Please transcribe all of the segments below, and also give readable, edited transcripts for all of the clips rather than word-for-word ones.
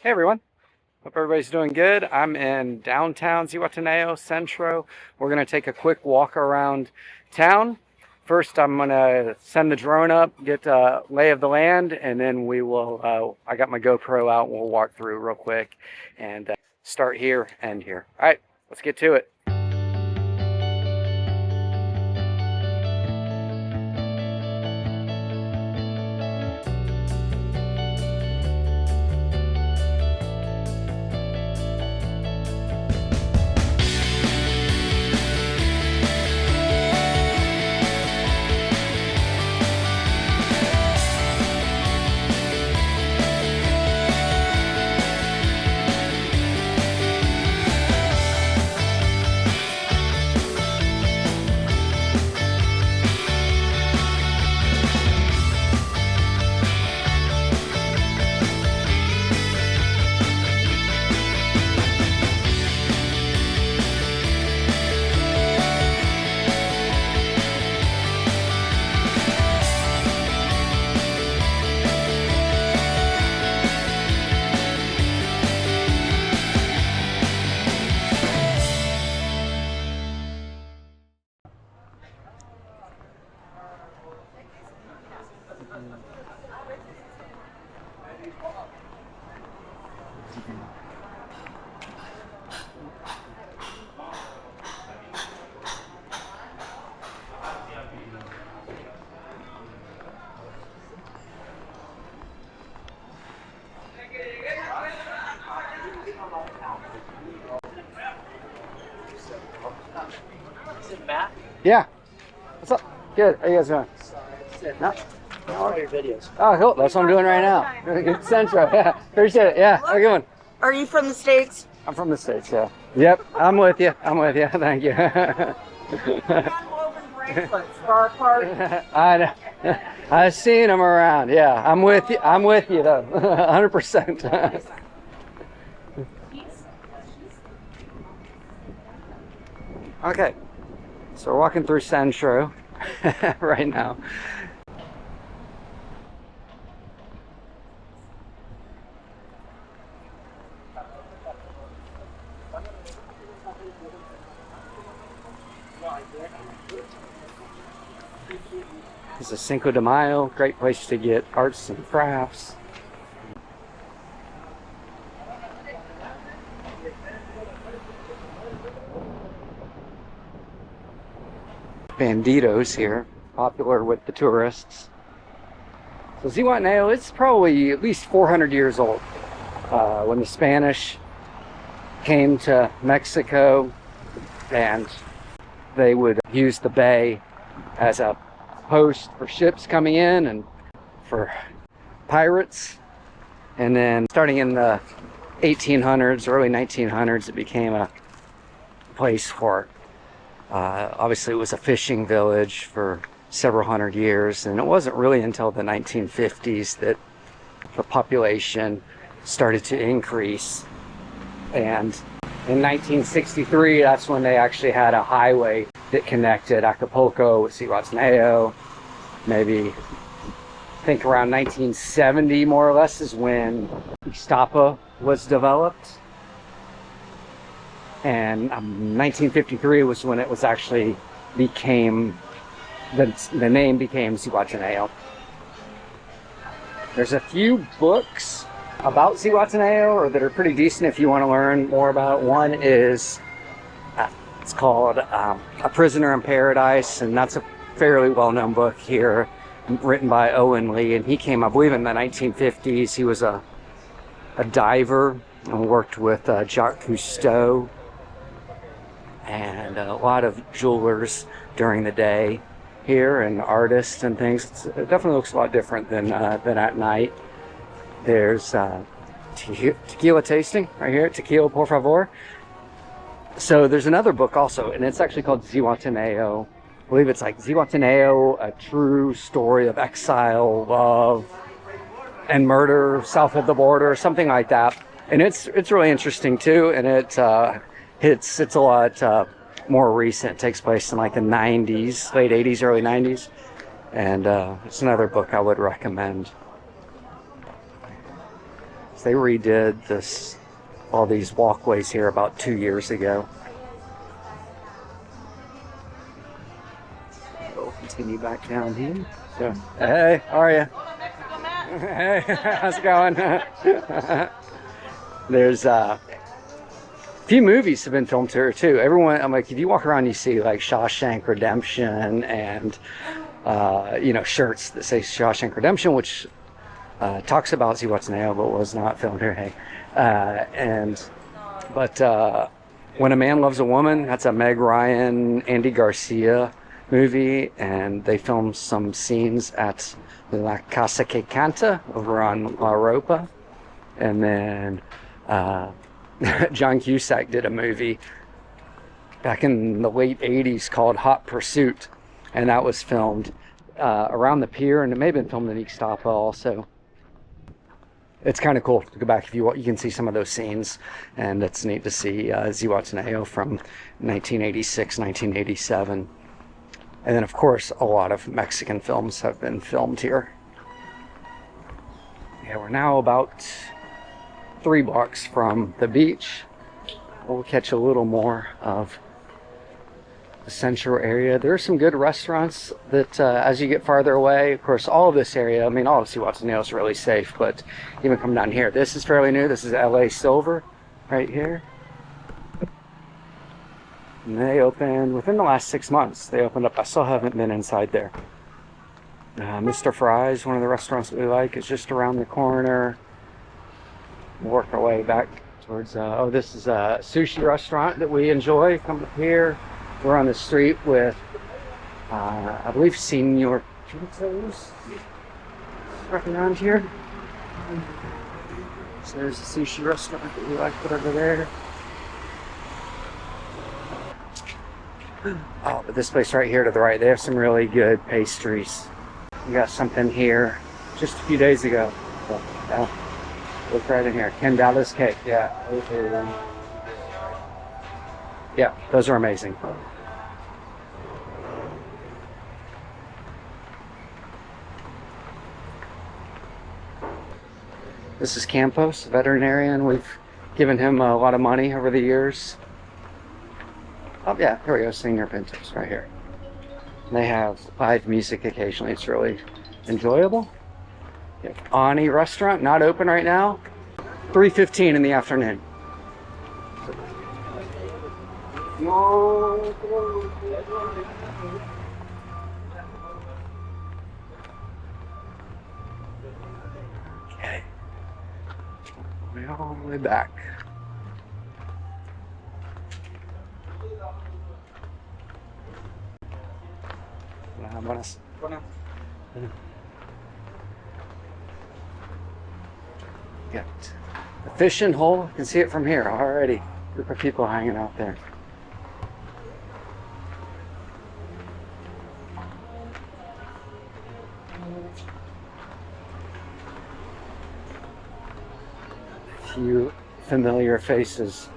Hey everyone, hope everybody's doing good. I'm in downtown Zihuatanejo, Centro. We're going to take a quick walk around town. First, I'm going to send the drone up, get a lay of the land, and then we will, I got my GoPro out, we'll walk through real quick and start here, end here. All right, let's get to it. Yeah. What's up? Good. How you guys doing? No? All your videos. Oh, cool. That's what I'm doing right now. Good Centro. Yeah. Appreciate it. Yeah. How you doing? Are you from the States? I'm from the States, yeah. Yep. I'm with you. I'm with you. Thank you. Hand-woven bracelets for our party. I know. I've seen them around. Yeah. I'm with you. I'm with you, though. 100%. Okay. So we're walking through Centro right now. This is Cinco de Mayo, great place to get arts and crafts. Banditos here, popular with the tourists. So Zihuatanejo, it's probably at least 400 years old. When the Spanish came to Mexico, and they would use the bay as a post for ships coming in and for pirates. And then starting in the 1800s, early 1900s, it became a place for obviously it was a fishing village for several hundred years, and it wasn't really until the 1950s that the population started to increase. And in 1963, that's when they actually had a highway that connected Acapulco with Zihuatanejo. Maybe I think around 1970 more or less is when Ixtapa was developed. And 1953 was when it was actually became, the name became Zihuatanejo. There's a few books about Zihuatanejo or that are pretty decent if you want to learn more about it. One is, it's called A Prisoner in Paradise, and that's a fairly well-known book here, written by Owen Lee, and he came, I believe, in the 1950s. He was a diver and worked with Jacques Cousteau and a lot of jewelers during the day here, and artists and things. It definitely looks a lot different than at night. There's tequila tasting right here, Tequila Por Favor. So there's another book also, and it's actually called Zihuatanejo. I believe it's like Zihuatanejo, a true story of exile, love, and murder south of the border, something like that. And it's really interesting too, and it's a lot more recent. It takes place in like the 90s, late 80s, early 90s, and it's another book I would recommend. So they redid all these walkways here about 2 years ago. We'll continue back down here. So, hey, how are you? Hey, how's it going? There's a few movies have been filmed here too. Everyone, I'm like, if you walk around, you see like Shawshank Redemption and shirts that say Shawshank Redemption, which talks about Zihuatanejo, but was not filmed here. Hey, but When a Man Loves a Woman, that's a Meg Ryan, Andy Garcia movie, and they filmed some scenes at La Casa que Canta over on La Ropa. And then John Cusack did a movie back in the late 80s called Hot Pursuit, and that was filmed around the pier, and it may have been filmed in Ixtapa also. It's kind of cool to go back if you want. You can see some of those scenes, and it's neat to see Zihuatanejo from 1986, 1987. And then, of course, a lot of Mexican films have been filmed here. Yeah, we're now about 3 blocks from the beach. We'll catch a little more of the Centro area. There are some good restaurants that as you get farther away, of course, all of this area, I mean, all of Zihuatanejo is really safe, but even come down here. This is fairly new. This is LA Silver right here. And they opened within the last 6 months. They opened up. I still haven't been inside there. Mr. Fry's, one of the restaurants that we like, is just around the corner. We'll work our way back towards, this is a sushi restaurant that we enjoy. Come up here. We're on the street with, I believe, Senior Pizzas right around here. So there's a sushi restaurant that we like to put over there. Oh, but this place right here to the right, they have some really good pastries. We got something here just a few days ago. So, look right in here. $10 cake. Yeah. Yeah, those are amazing. This is Campos, a veterinarian. We've given him a lot of money over the years. Oh yeah, here we go, Senior Pintos right here. They have live music occasionally. It's really enjoyable. Ani restaurant, not open right now. 3:15 in the afternoon. Okay. We're all the way back. Buenas. Got the fishing hole. You can see it from here already. Group of people hanging out there. A few familiar faces.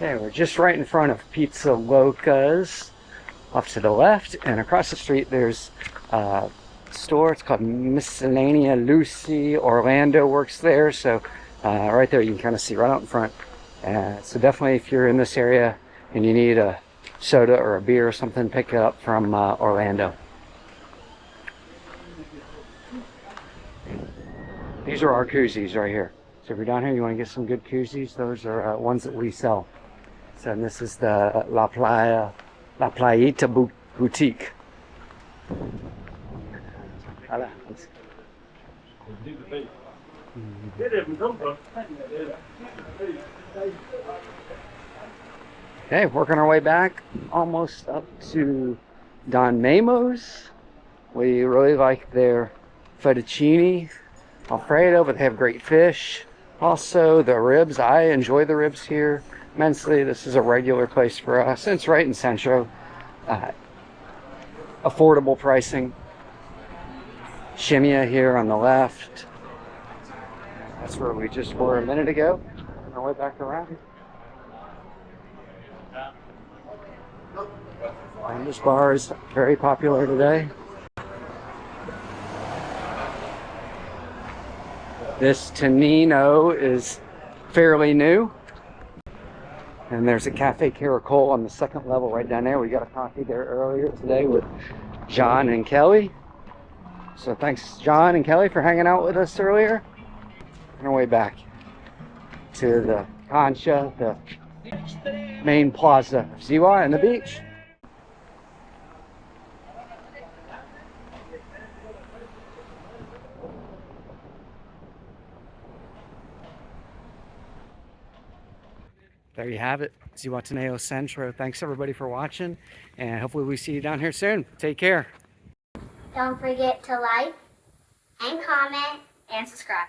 Okay, we're just right in front of Pizza Loca's off to the left, and across the street there's a store. It's called Miscellanea Lucy. Orlando works there, so right there you can kind of see right out in front. So definitely if you're in this area and you need a soda or a beer or something, pick it up from Orlando. These are our koozies right here. So if you're down here, you want to get some good koozies, those are ones that we sell. So and this is the La Playita Boutique. Okay, working our way back, almost up to Don Memo's. We really like their fettuccine Alfredo, but they have great fish. Also, the ribs. I enjoy the ribs here immensely. This is a regular place for us. It's right in Centro. Affordable pricing. Shimia here on the left. That's where we just were a minute ago. On our way back around. And this bar is very popular today. This Tonino is fairly new. And there's a Cafe Caracol on the second level right down there. We got a coffee there earlier today with John and Kelly. So thanks John and Kelly for hanging out with us earlier. On our way back to the Concha, the main plaza of Ziwa and the beach. There you have it, Zihuatanejo Centro. Thanks everybody for watching, and hopefully we see you down here soon. Take care. Don't forget to like and comment and subscribe.